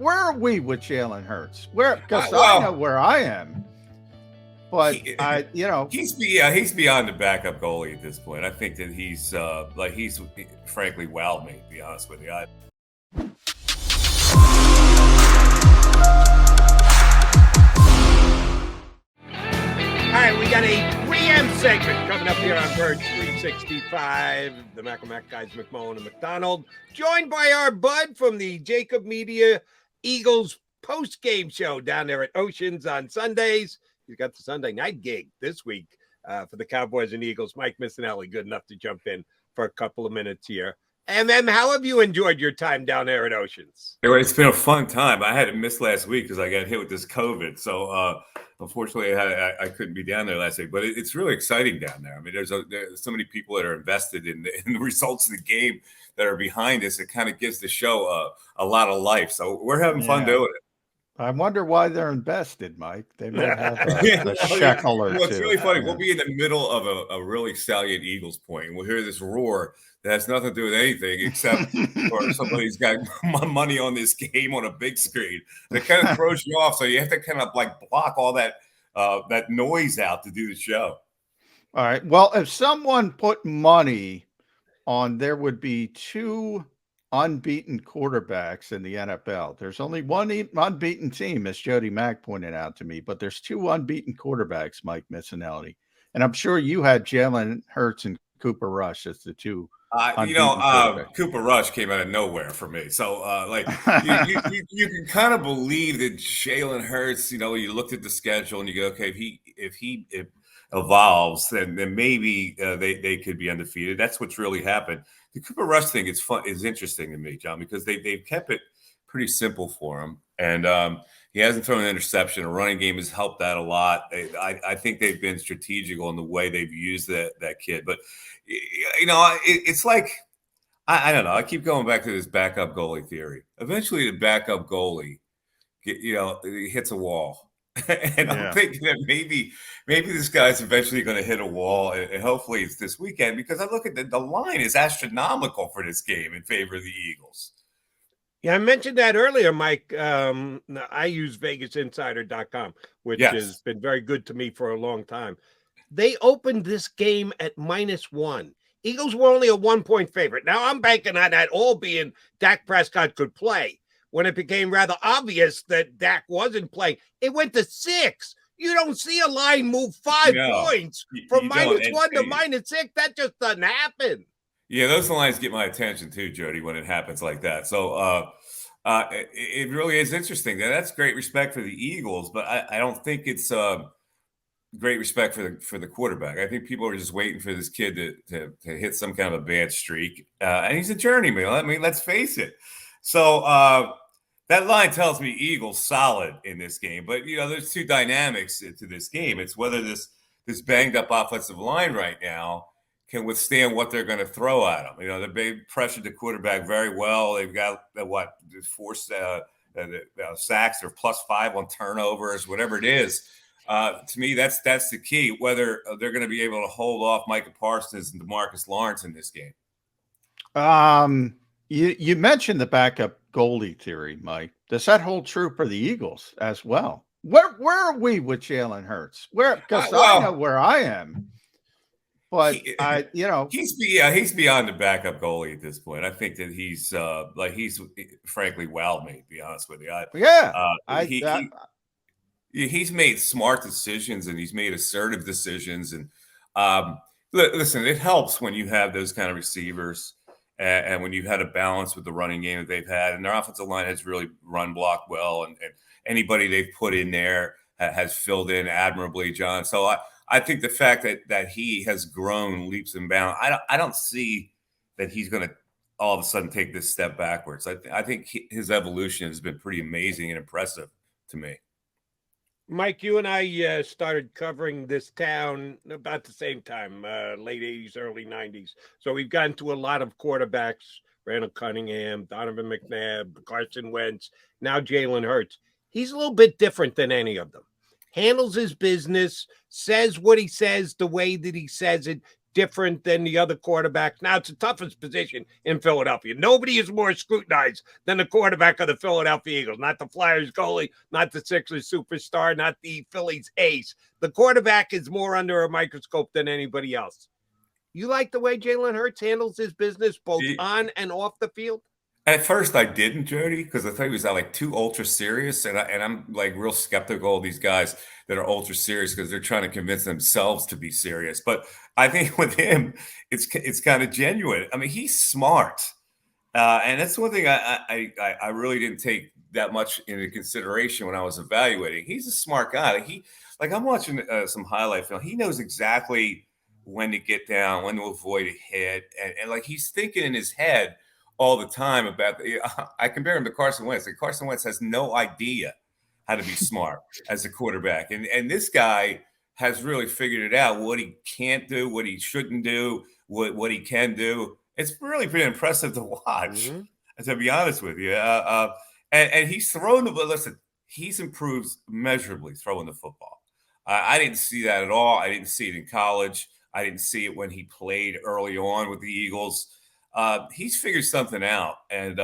where are we with Jalen Hurts? Where? Because well, I know where I am. But he's beyond the backup goalie at this point. I think that he's frankly wowed me, to be honest with you. All right, we got a 3M segment coming up here on Birds 365. The Mac guys, McMullen and McDonald, joined by our bud from the JAKIB Media Eagles post-game show down there at Oceans on Sundays. He's got the Sunday night gig this week for the Cowboys and Eagles. Mike Missinelli, good enough to jump in for a couple of minutes here. MM, how have you enjoyed your time down there at Oceans? It's been a fun time. I had to miss last week because I got hit with this COVID. So unfortunately, I couldn't be down there last week. But it's really exciting down there. I mean, there's so many people that are invested in the results of the game that are behind us. It kind of gives the show a lot of life. So we're having fun doing it. I wonder why they're invested, Mike. They might have a shekel or two. It's really funny. We'll be in the middle of a really salient Eagles point, and we'll hear this roar that has nothing to do with anything except for somebody's got money on this game on a big screen. That kind of throws you off, so you have to kind of like block all that noise out to do the show. All right. Well, if someone put money on there would be two unbeaten quarterbacks in the NFL. There's only one unbeaten team, as Jody Mack pointed out to me, but there's two unbeaten quarterbacks, Mike Missinelli. And I'm sure you had Jalen Hurts and Cooper Rush as the two. Cooper Rush came out of nowhere for me. So, you can kind of believe that Jalen Hurts, you looked at the schedule and you go, okay, if he evolves, then maybe they could be undefeated. That's what's really happened. The Cooper Rush thing is interesting to me, John, because they've kept it pretty simple for him. And he hasn't thrown an interception. A running game has helped that a lot. I think they've been strategical in the way they've used that kid. But, it's like, I don't know. I keep going back to this backup goalie theory. Eventually, the backup goalie, hits a wall. And I'm thinking that maybe this guy's eventually going to hit a wall, and hopefully it's this weekend, because I look at the line is astronomical for this game in favor of the Eagles. Yeah, I mentioned that earlier, Mike. I use VegasInsider.com, which has been very good to me for a long time. They opened this game at -1. Eagles were only a 1-point favorite. Now I'm banking on that all being Dak Prescott could play. When it became rather obvious that Dak wasn't playing, it went to 6. You don't see a line move 5 points from -1 to -6. That just doesn't happen. Yeah, those lines get my attention too, Jody, when it happens like that. So it really is interesting. That's great respect for the Eagles, but I don't think it's great respect for the quarterback. I think people are just waiting for this kid to hit some kind of a bad streak, and he's a journeyman. I mean, let's face it. So that line tells me Eagles solid in this game. But, there's two dynamics to this game. It's whether this banged up offensive line right now can withstand what they're going to throw at them. They've pressured the quarterback very well. They've got four sacks or +5 on turnovers, whatever it is. To me, that's the key, whether they're going to be able to hold off Micah Parsons and DeMarcus Lawrence in this game. You mentioned the backup goalie theory, Mike. Does that hold true for the Eagles as well? Where are we with Jalen Hurts? Because I know where I am. But he's beyond the backup goalie at this point. I think that he's frankly wowed me, to be honest with you. He's made smart decisions and he's made assertive decisions. And listen, it helps when you have those kind of receivers. And when you've had a balance with the running game that they've had, and their offensive line has really run block well, and anybody they've put in there has filled in admirably, John. So I think the fact that he has grown leaps and bounds, I don't see that he's going to all of a sudden take this step backwards. I think his evolution has been pretty amazing and impressive to me. Mike, you and I started covering this town about the same time, late 80s, early 90s. So we've gotten to a lot of quarterbacks, Randall Cunningham, Donovan McNabb, Carson Wentz, now Jalen Hurts. He's a little bit different than any of them. Handles his business, says what he says the way that he says it, different than the other quarterbacks. Now, it's the toughest position in Philadelphia. Nobody is more scrutinized than the quarterback of the Philadelphia Eagles. Not the Flyers goalie, not the Sixers superstar, not the Phillies ace. The quarterback is more under a microscope than anybody else. You like the way Jalen Hurts handles his business both on and off the field? At first, I didn't, Jody, because I thought he was like too ultra serious, and I'm like real skeptical of these guys that are ultra serious because they're trying to convince themselves to be serious. But I think with him, it's kind of genuine. I mean, he's smart, and that's one thing I really didn't take that much into consideration when I was evaluating. He's a smart guy. I'm watching some highlight film. He knows exactly when to get down, when to avoid a hit, and like he's thinking in his head all the time about I compare him to Carson Wentz. Like Carson Wentz has no idea how to be smart as a quarterback. And this guy has really figured it out, what he can't do, what he shouldn't do, what he can do. It's really pretty impressive to watch, to be honest with you. And he's thrown listen, he's improved measurably throwing the football. I didn't see that at all. I didn't see it in college. I didn't see it when he played early on with the Eagles. He's figured something out, and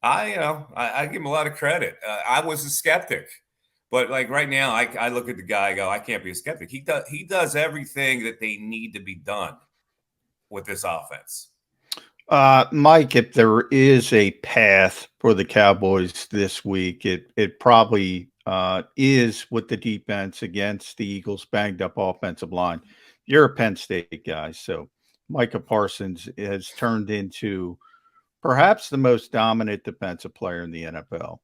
I give him a lot of credit. I was a skeptic, but like right now, I look at the guy, I go, I can't be a skeptic. He does everything that they need to be done with this offense. Mike, if there is a path for the Cowboys this week, it probably is with the defense against the Eagles' banged up offensive line. You're a Penn State guy, so Micah Parsons has turned into perhaps the most dominant defensive player in the NFL.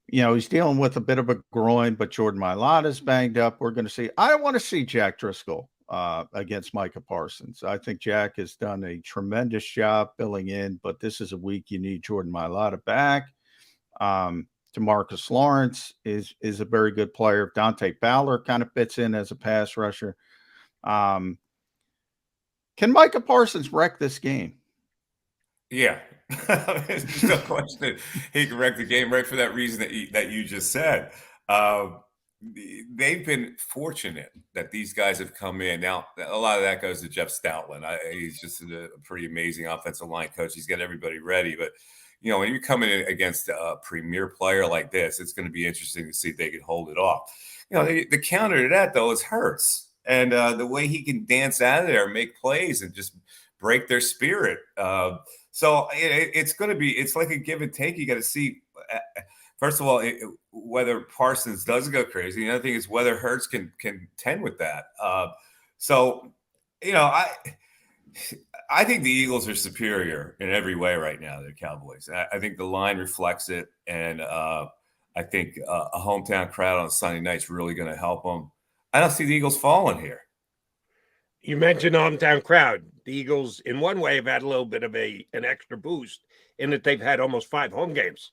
He's dealing with a bit of a groin, but Jordan Mailata's banged up. We're going to see. I don't want to see Jack Driscoll against Micah Parsons. I think Jack has done a tremendous job filling in, but this is a week you need Jordan Mailata back. DeMarcus Lawrence is a very good player. Dante Fowler kind of fits in as a pass rusher. Can Micah Parsons wreck this game? Yeah. There's no question he can wreck the game right for that reason that you just said. They've been fortunate that these guys have come in. Now, a lot of that goes to Jeff Stoutland. He's just a pretty amazing offensive line coach. He's got everybody ready. But, when you're coming in against a premier player like this, it's going to be interesting to see if they can hold it off. The counter to that, though, is Hurts. And the way he can dance out of there, make plays, and just break their spirit. So it's going to be – it's like a give and take. You got to see, first of all, whether Parsons does go crazy. The other thing is whether Hurts can contend with that. I think the Eagles are superior in every way right now to the Cowboys. I think the line reflects it, and I think a hometown crowd on Sunday night is really going to help them. I don't see the Eagles falling here. You mentioned the hometown crowd. The Eagles, in one way, have had a little bit of an extra boost in that they've had almost 5 home games.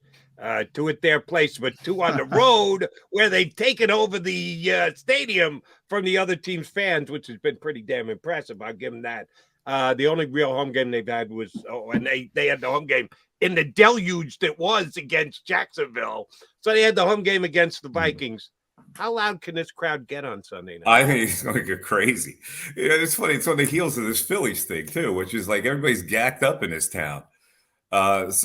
2 at their place, but 2 on the road where they've taken over the stadium from the other team's fans, which has been pretty damn impressive. I'll give them that. The only real home game they've had was, and they had the home game in the deluge that was against Jacksonville. So they had the home game against the Vikings. How loud can this crowd get on Sunday night? I think it's going to get crazy. It's funny. It's on the heels of this Phillies thing, too, which is like everybody's gacked up in this town. It's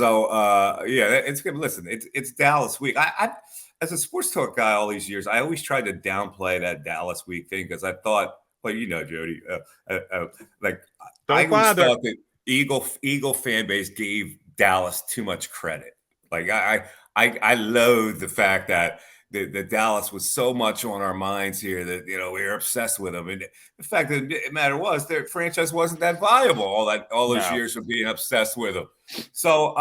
good. Listen, it's Dallas week. I as a sports talk guy all these years, I always tried to downplay that Dallas week thing because I thought, well, Jody, I always thought that Eagle fan base gave Dallas too much credit. Like I loathe the fact that the Dallas was so much on our minds here that we were obsessed with them, and the fact that the matter was their franchise wasn't that viable all those years of being obsessed with them. So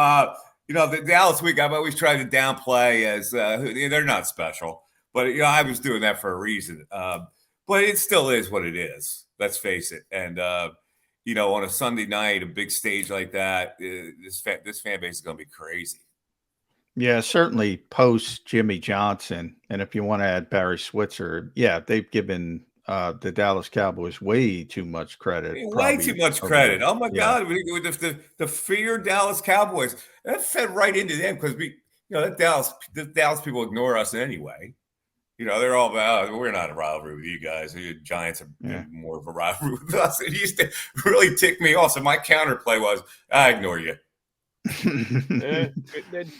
the Dallas week I've always tried to downplay as they're not special, but I was doing that for a reason. But it still is what it is. Let's face it. And on a Sunday night, a big stage like that, this fan base is going to be crazy. Yeah, certainly post Jimmy Johnson. And if you want to add Barry Switzer, they've given the Dallas Cowboys way too much credit. Way too much credit. Oh, my God. The fear Dallas Cowboys, that fed right into them because the Dallas people ignore us anyway. they're all about, we're not a rivalry with you guys. The Giants are more of a rivalry with us. It used to really tick me off. So my counterplay was, I ignore you.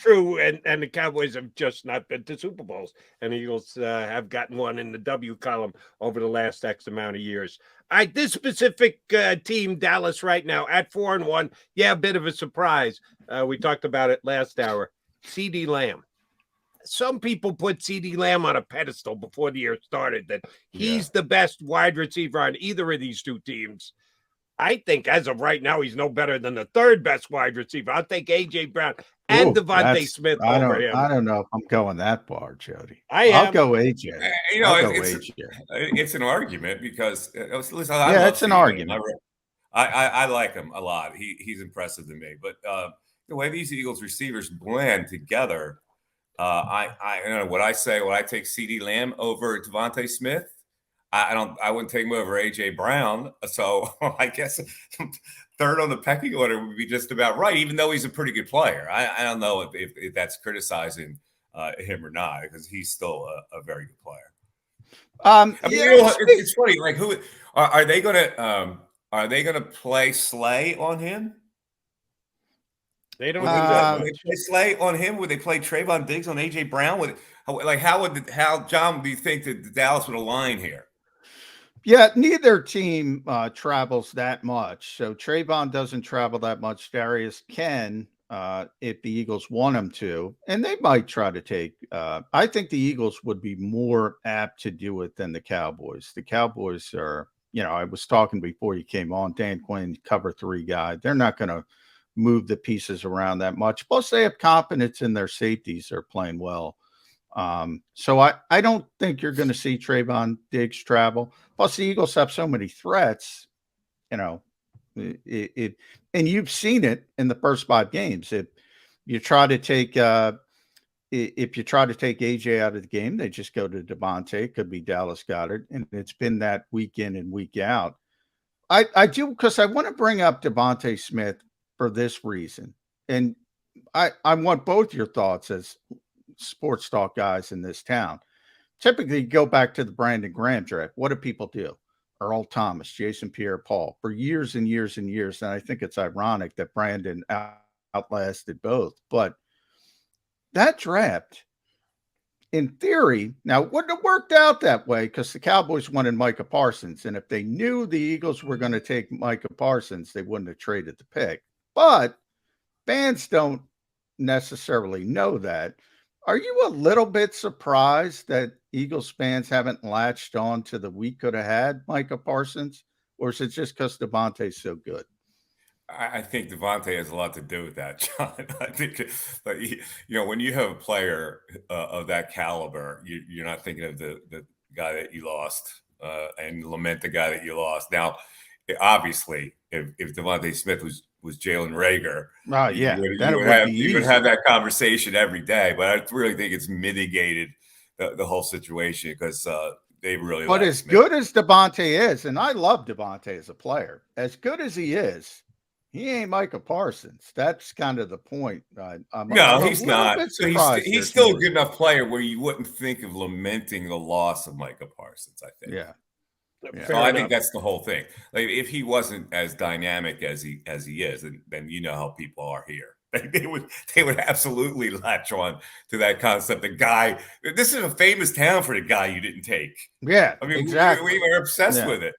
True, and the Cowboys have just not been to Super Bowls, and the Eagles have gotten one in the W column over the last X amount of years. All right, this specific team, Dallas, right now at 4-1, a bit of a surprise. We talked about it last hour. CeeDee Lamb. Some people put CeeDee Lamb on a pedestal before the year started, that he's the best wide receiver on either of these two teams. I think as of right now, he's no better than the third best wide receiver. I'll take A.J. Brown and Devontae Smith over him. I don't know if I'm going that far, Jody. I'll go A.J. It's an argument because listen, it's an argument. I like him a lot. He's impressive to me. But the way these Eagles receivers blend together, I don't know what I say. When I take CeeDee Lamb over Devontae Smith, I wouldn't take him over AJ Brown. So I guess third on the pecking order would be just about right, even though he's a pretty good player. I don't know if that's criticizing him or not, because he's still a very good player. It's funny. Like, who are they gonna play Slay on him? They don't do that. Would they play Slay on him? Would they play Trayvon Diggs on AJ Brown? How John, do you think that Dallas would align here? Yeah, neither team travels that much. So Trayvon doesn't travel that much. Darius can, if the Eagles want him to, and they might try to take. I think the Eagles would be more apt to do it than the Cowboys. The Cowboys are, I was talking before you came on, Dan Quinn, cover 3 guy. They're not going to move the pieces around that much. Plus, they have confidence in their safeties. They're playing well. So I don't think you're going to see Trayvon Diggs travel. Plus, the Eagles have so many threats, and you've seen it in the first 5 games. If you try to take AJ out of the game, they just go to Devontae. It could be Dallas Goedert, and it's been that week in and week out. I do, because I want to bring up Devontae Smith for this reason, and I want both your thoughts as sports talk guys in this town. Typically, go back to the Brandon Graham draft. What do people do? Earl Thomas, Jason Pierre-Paul, for years and years and years. And I think it's ironic that Brandon outlasted both. But that draft, in theory, now wouldn't have worked out that way, because the Cowboys wanted Micah Parsons. And if they knew the Eagles were going to take Micah Parsons, they wouldn't have traded the pick. But fans don't necessarily know that. Are you a little bit surprised that Eagles fans haven't latched on to we could have had Micah Parsons? Or is it just because Devontae's so good? I think Devontae has a lot to do with that, John. I think, when you have a player of that caliber, you're not thinking of the guy that you lost and lament the guy that you lost. Now, obviously, if Devontae Smith was Jalen Reagor, you would have that conversation every day. But I really think it's mitigated the whole situation, because they really. But as good as Devontae is, and I love Devontae as a player, as good as he is, he ain't Micah Parsons. That's kind of the point. He's not. He's still a good enough player where you wouldn't think of lamenting the loss of Micah Parsons, I think. Yeah. So I think that's the whole thing. Like, if he wasn't as dynamic as he is, then you know how people are here. They would absolutely latch on to that concept. The guy, this is a famous town for the guy you didn't take. Yeah, I mean, exactly. We were obsessed with it.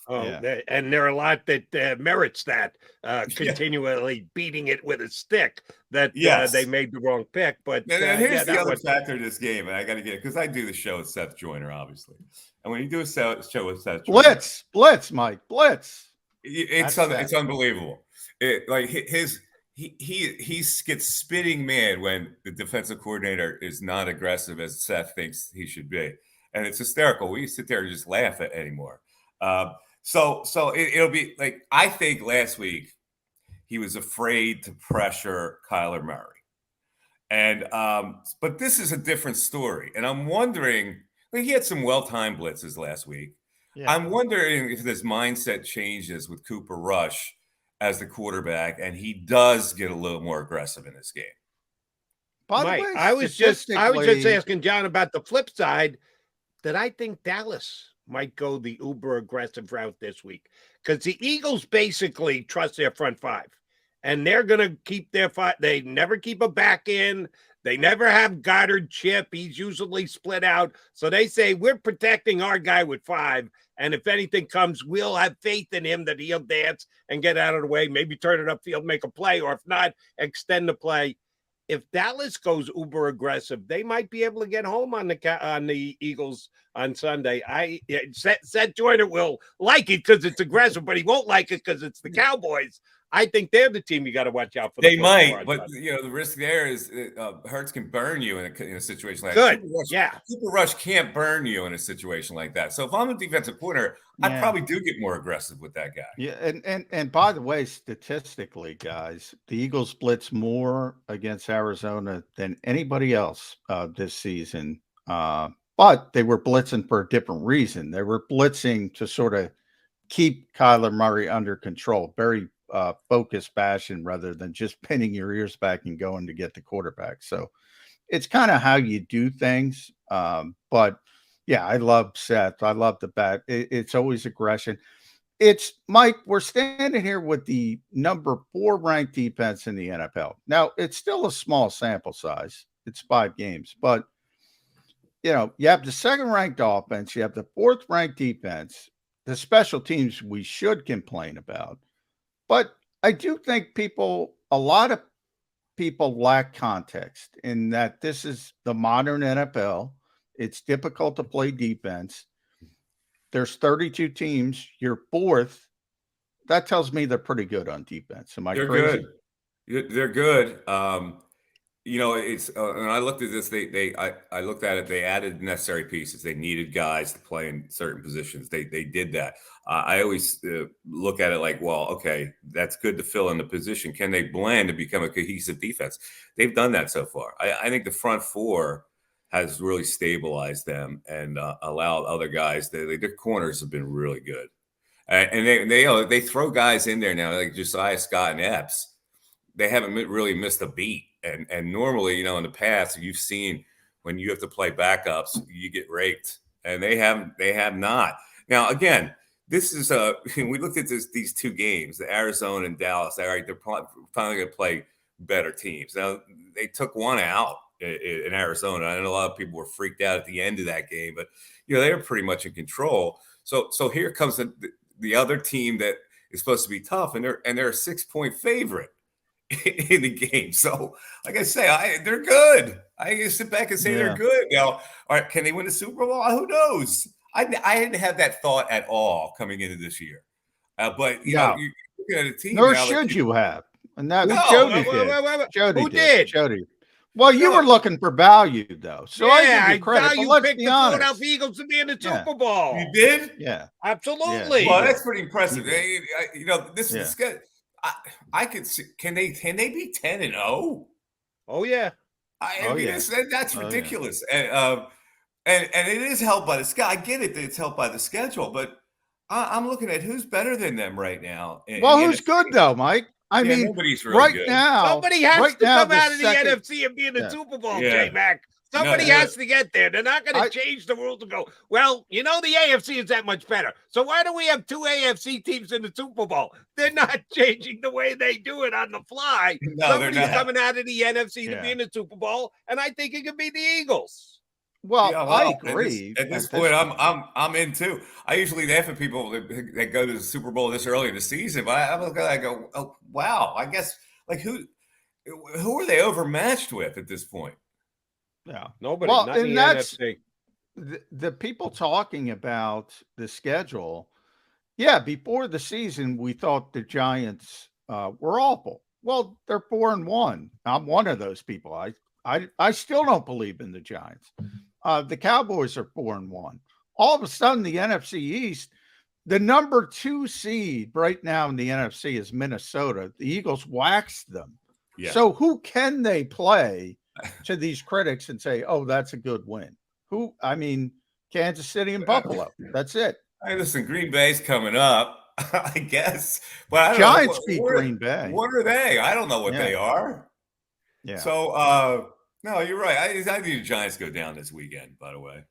Oh, and there are a lot that merits that, continually beating it with a stick, that they made the wrong pick. But here's the other factor of this game, and I got to get it, because I do the show with Seth Joyner, obviously. And when you do a show with Seth Joyner, Blitz, Mike, Blitz. It's unbelievable. He gets spitting mad when the defensive coordinator is not aggressive as Seth thinks he should be, and it's hysterical. We sit there and just laugh at anymore. So it'll be like, I think last week he was afraid to pressure Kyler Murray, and but this is a different story, and I'm wondering. He had some well-timed blitzes last week. Yeah. I'm wondering if this mindset changes with Cooper Rush as the quarterback, and he does get a little more aggressive in this game. By the way, I was just asking John about the flip side. that I think Dallas might go the uber aggressive route this week, because the Eagles basically trust their front five, and they're going to keep their five. They never keep a back in. They never have Goddard chip. He's usually split out. So they say, we're protecting our guy with five. And if anything comes, we'll have faith in him that he'll dance and get out of the way, maybe turn it upfield, make a play, or if not, extend the play. If Dallas goes uber aggressive, they might be able to get home on the Eagles on Sunday. Seth Joyner will like it because it's aggressive, but he won't like it because it's the Cowboys. I think they're the team you got to watch out for. They might, but the risk there is Hurts can burn you in a situation like that. Cooper Rush can't burn you in a situation like that. So if I'm a defensive coordinator, I probably do get more aggressive with that guy. Yeah, and by the way, statistically, guys, the Eagles blitz more against Arizona than anybody else this season. But they were blitzing for a different reason. They were blitzing to sort of keep Kyler Murray under control, very focused fashion, rather than just pinning your ears back and going to get the quarterback. So it's kind of how you do things. But yeah, I love Seth. I love the bet. It's always aggression. It's Mike. We're standing here with the number 4 ranked defense in the NFL. Now it's still a small sample size. It's 5 games, but you know, you have the 2nd ranked offense. You have the 4th ranked defense. The special teams we should complain about. But I do think a lot of people lack context in that this is the modern NFL. It's difficult to play defense. There's 32 teams. You're 4th. That tells me they're pretty good on defense. Am I crazy? Good. They're good. You know, it's when I looked at this, I looked at it. They added necessary pieces. They needed guys to play in certain positions. They did that. I always look at it like, well, okay, that's good to fill in the position. Can they blend to become a cohesive defense? They've done that so far. I think the front 4 has really stabilized them and allowed other guys. Their corners have been really good, and they throw guys in there now like Josiah Scott and Epps. They haven't really missed a beat. And normally, you know, in the past, you've seen when you have to play backups, you get raked, and they have not. Now, again, this is we looked at these 2 games, the Arizona and Dallas. All right, they're finally going to play better teams. Now, they took one out in Arizona. I know a lot of people were freaked out at the end of that game, but you know they were pretty much in control. So here comes the other team that is supposed to be tough, and they're a 6-point favorite in the game. So, like I say, they're good. I can sit back and say they're good. Now, all right, can they win the Super Bowl? Who knows? I didn't have that thought at all coming into this year. But you know, you're looking at a team. Nor now should you have. And that Jody did. Who did? Jody. Well, you were looking for value, though. So I give you credit. You picked the Philadelphia Eagles to be in the Super Bowl. You did? Yeah. Absolutely. Yeah. Well, that's pretty impressive. You know, this is good. I could see. Can they be 10-0? Oh yeah. I mean, that's ridiculous. And it is helped by the schedule. I get it that it's helped by the schedule, but I'm looking at who's better than them right now. Well, who's good though, Mike? I mean, nobody's really good. Now, somebody has to come out of the NFC and be in the Super Bowl, J-Mac. Somebody has to get there. They're not going to change the rules and go, well, you know, the AFC is that much better. So why do we have 2 AFC teams in the Super Bowl? They're not changing the way they do it on the fly. No, somebody's coming out of the NFC to be in the Super Bowl, and I think it could be the Eagles. Well, I agree. At this point, I'm in too. I usually laugh at people that go to the Super Bowl this early in the season, but I look at it, I go, oh wow, I guess like who are they overmatched with at this point? Yeah, nobody. Well, not and the that's NFC. the people talking about the schedule. Yeah, before the season, we thought the Giants were awful. Well, they're 4-1. I'm one of those people. I still don't believe in the Giants. The Cowboys are 4-1. All of a sudden, the NFC East, the number 2 seed right now in the NFC is Minnesota. The Eagles waxed them. Yeah. So who can they play to these critics and say, oh, that's a good win? I mean, Kansas City and Buffalo. That's it. Hey, listen, Green Bay's coming up, I guess. But I don't Giants know. beat Green Bay. What are they? I don't know what they are. Yeah. So, no, you're right. I think the Giants go down this weekend, by the way.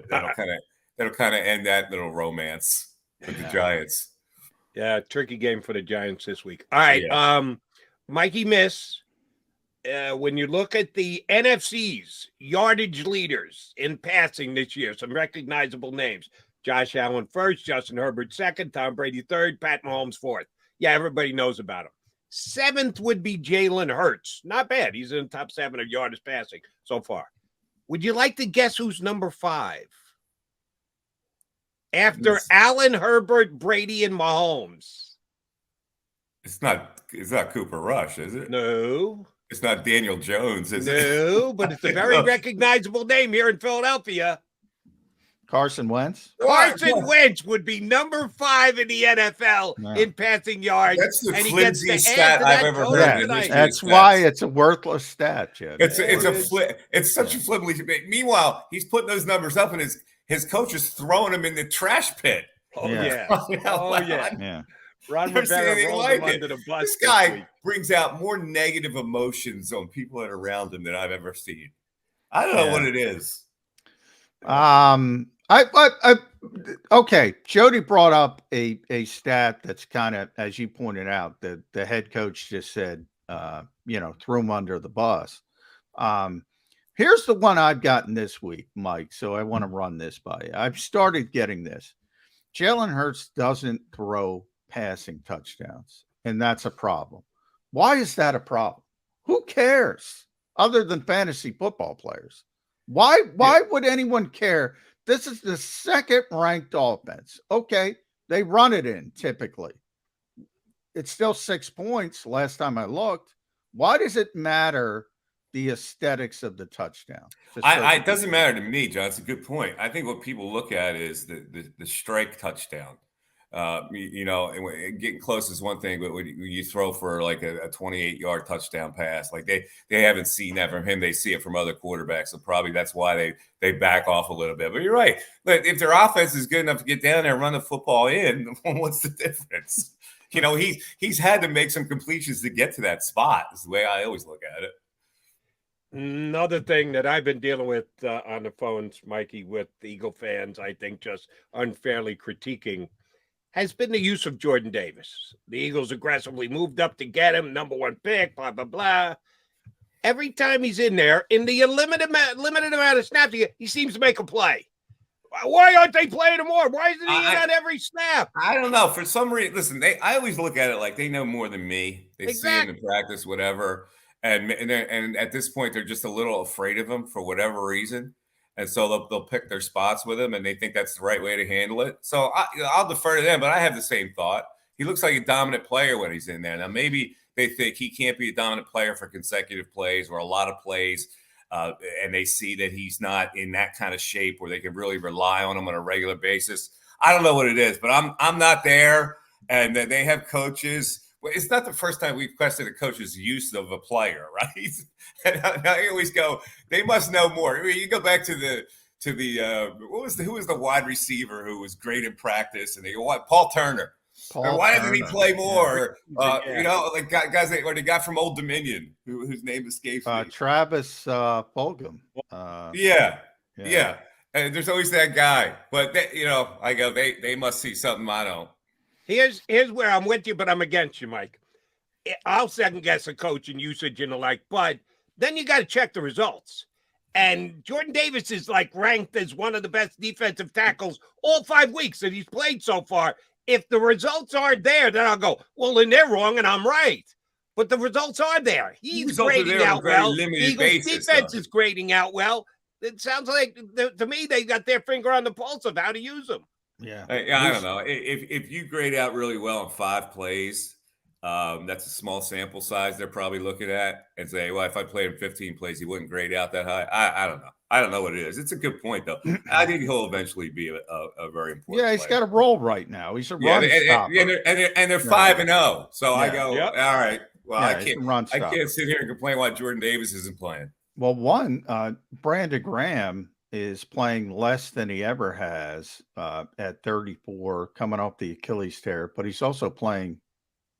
That'll kind of end that little romance with the Giants. Yeah, tricky game for the Giants this week. All right, Mikey Miss. When you look at the NFC's yardage leaders in passing this year, some recognizable names: Josh Allen first, Justin Herbert second, Tom Brady third, Pat Mahomes fourth. Yeah, everybody knows about him. Seventh would be Jalen Hurts. Not bad. He's in the top 7 of yardage passing so far. Would you like to guess who's number 5? After Allen, Herbert, Brady, and Mahomes. It's not Cooper Rush, is it? No. It's not Daniel Jones, is it? No, but it's a very recognizable name here in Philadelphia. Carson Wentz? Carson Wentz would be number 5 in the NFL in passing yards. That's the flimsiest stat I've ever heard. That's why it's a worthless stat, Jed. It's such a flimsy. Meanwhile, he's putting those numbers up, and his coach is throwing him in the trash pit. Yeah. Ron Never seen Rivera anything rolled like him it. under the bus. This guy brings out more negative emotions on people that are around him than I've ever seen. I don't know what it is. Okay. Jody brought up a stat that's kind of, as you pointed out, the head coach just said, threw him under the bus. Here's the one I've gotten this week, Mike. So I want to run this by you. I've started getting this. Jalen Hurts doesn't throw passing touchdowns, and that's a problem. Why is that a problem? Who cares other than fantasy football players? Why would anyone care? This is the second ranked offense. Okay, they run it in typically. It's still 6 points last time I looked. Why does it matter the aesthetics of the touchdown? It doesn't matter to me, John. It's a good point. I think what people look at is the strike touchdown. Getting close is one thing, but when you throw for like a 28-yard touchdown pass, like they haven't seen that from him. They see it from other quarterbacks. So probably that's why they back off a little bit. But you're right. But if their offense is good enough to get down there and run the football in, what's the difference? He's had to make some completions to get to that spot. Is the way I always look at it. Another thing that I've been dealing with on the phones, Mikey, with the Eagle fans, I think just unfairly critiquing, has been the use of Jordan Davis. The Eagles aggressively moved up to get him, number 1 pick, blah, blah, blah. Every time he's in there, in the limited amount of snaps, he seems to make a play. Why aren't they playing him more? Why isn't he in on every snap? I don't know. For some reason, listen, I always look at it like they know more than me. They see him in practice, whatever. And at this point, they're just a little afraid of him for whatever reason. And so they'll pick their spots with him, and they think that's the right way to handle it. So I'll defer to them, but I have the same thought. He looks like a dominant player when he's in there. Now, maybe they think he can't be a dominant player for consecutive plays or a lot of plays, and they see that he's not in that kind of shape where they can really rely on him on a regular basis. I don't know what it is, but I'm not there, and they have coaches. Well, it's not the first time we've questioned a coach's use of a player, right? And I always go, they must know more. I mean, you go back to the who was the wide receiver who was great in practice, and they go, what? Paul Turner. Why didn't he play more? Like guys or the guy from Old Dominion whose name escapes me. Travis Fulgham. Yeah. And there's always that guy, but I go, they must see something I don't. Here's where I'm with you, but I'm against you, Mike. I'll second guess a coach and usage and the like, but then you got to check the results. And Jordan Davis is like ranked as one of the best defensive tackles all 5 weeks that he's played so far. If the results aren't there, then I'll go, well, then they're wrong and I'm right. But the results are there. He's grading out well. Eagles defense is grading out well. It sounds like, to me, they got their finger on the pulse of how to use them. Yeah, I don't know. If you grade out really well in 5 plays, that's a small sample size they're probably looking at and say, well, if I played in 15 plays, he wouldn't grade out that high. I don't know. I don't know what it is. It's a good point, though. I think he'll eventually be a very important he's got a role right now. He's a run stopper. And they're 5-0. So I go, all right. Well, I can't sit here and complain why Jordan Davis isn't playing. Well, Brandon Graham is playing less than he ever has at 34, coming off the Achilles tear, but he's also playing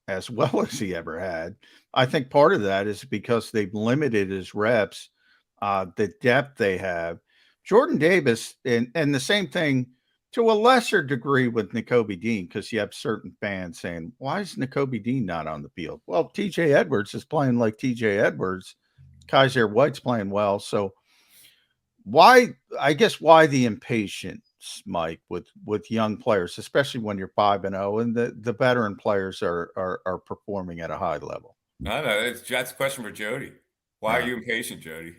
as well as he ever had. I think part of that is because they've limited his reps, the depth they have. Jordan Davis, and the same thing to a lesser degree with Nakobe Dean, because you have certain fans saying, why is Nakobe Dean not on the field? Well, TJ Edwards is playing like TJ Edwards. Kaiser White's playing well. So why the impatience, Mike, with young players, especially when you're 5-0 and the veteran players are performing at a high level? No, that's a question for Jody. Why are you impatient, Jody?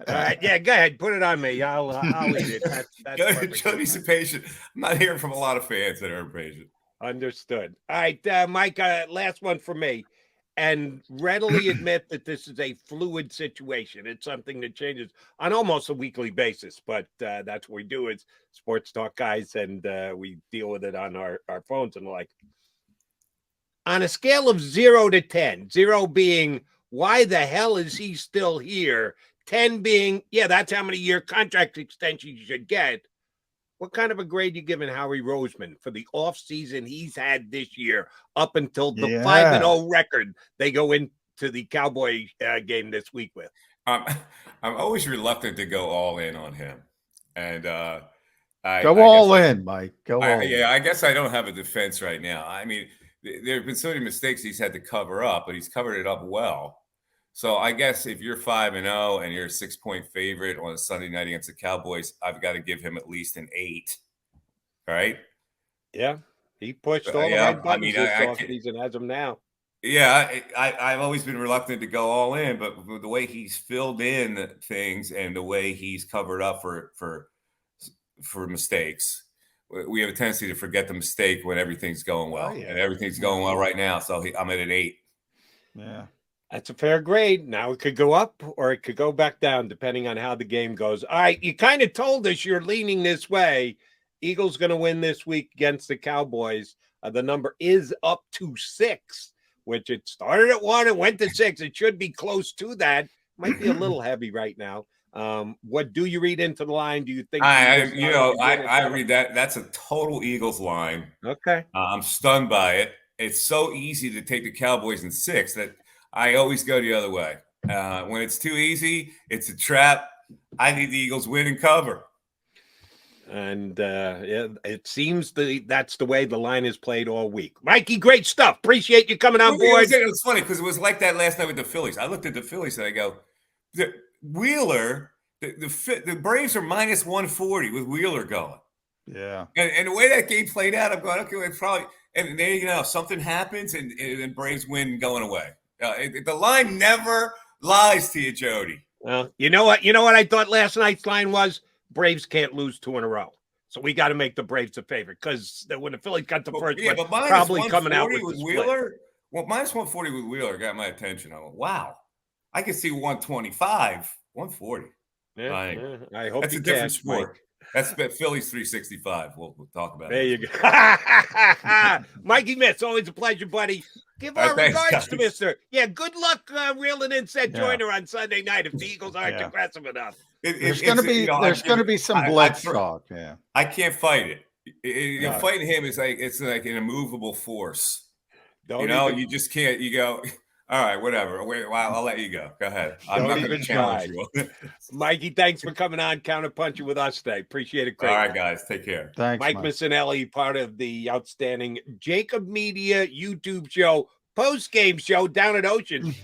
All right, yeah, go ahead, put it on me. I'll eat it. That's Jody's impatient. I'm not hearing from a lot of fans that are impatient. Understood. All right, Mike, last one for me. And readily admit that this is a fluid situation. It's something that changes on almost a weekly basis, but that's what we do as sports talk guys, and we deal with it on our phones and the like. On a scale of 0 to 10, 0 being, why the hell is he still here? 10 being, yeah, that's how many year contract extensions you should get. What kind of a grade you giving Howie Roseman for the offseason he's had this year up until the 5-0 record they go into the Cowboy game this week with? I'm always reluctant to go all in on him. And go all in, Mike. Go all in. Yeah, I guess I don't have a defense right now. I mean, there have been so many mistakes he's had to cover up, but he's covered it up well. So I guess if you're 5-0 and you're a 6-point favorite on a Sunday night against the Cowboys, I've got to give him at least an 8. Right? Yeah, he pushed all the right buttons this offseason as of now. Yeah, I've always been reluctant to go all in, but the way he's filled in things and the way he's covered up for mistakes, we have a tendency to forget the mistake when everything's going well, and everything's going well right now. So I'm at an 8. Yeah. That's a fair grade. Now it could go up or it could go back down depending on how the game goes. All right, you kind of told us you're leaning this way. Eagles going to win this week against the Cowboys. The number is up to 6, which it started at 1 and went to 6. It should be close to that. Might be a little heavy right now. What do you read into the line? Do you think? I read that. That's a total Eagles line. Okay. I'm stunned by it. It's so easy to take the Cowboys in 6 that I always go the other way. When it's too easy, it's a trap. I need the Eagles win and cover. And it seems that's the way the line is played all week. Mikey, great stuff. Appreciate you coming on board. It was funny because it was like that last night with the Phillies. I looked at the Phillies and I go, Wheeler, the Braves are minus 140 with Wheeler going. Yeah. And the way that game played out, I'm going, okay, it's probably, and then, you know, something happens and Braves win going away. The line never lies to you, Jody. Well, you know what? You know what I thought last night's line was? Braves can't lose 2 in a row. So we got to make the Braves a favorite because when the Phillies got the first one, probably coming out with Wheeler. Well, minus 140 with Wheeler got my attention. I went, wow, I can see 125, 140. Yeah, I hope that's a different sport. Mike. That's Phillies 365. We'll talk about it. There you go. Mikey Mitz, always a pleasure, buddy. Give our regards to Mr. Yeah, good luck reeling in said joiner on Sunday night if the Eagles aren't aggressive enough. There's going to be some blood talk. Yeah, I can't fight it. Fighting him is it's like an immovable force. You just can't. You go. All right, whatever. I'll let you go. Go ahead. I'm not going to challenge you. Mikey, thanks for coming on Counterpunching with us today. Appreciate it. All right, guys. Take care. Thanks, Mike Missinelli, part of the outstanding JAKIB Media YouTube show, post-game show down at Ocean.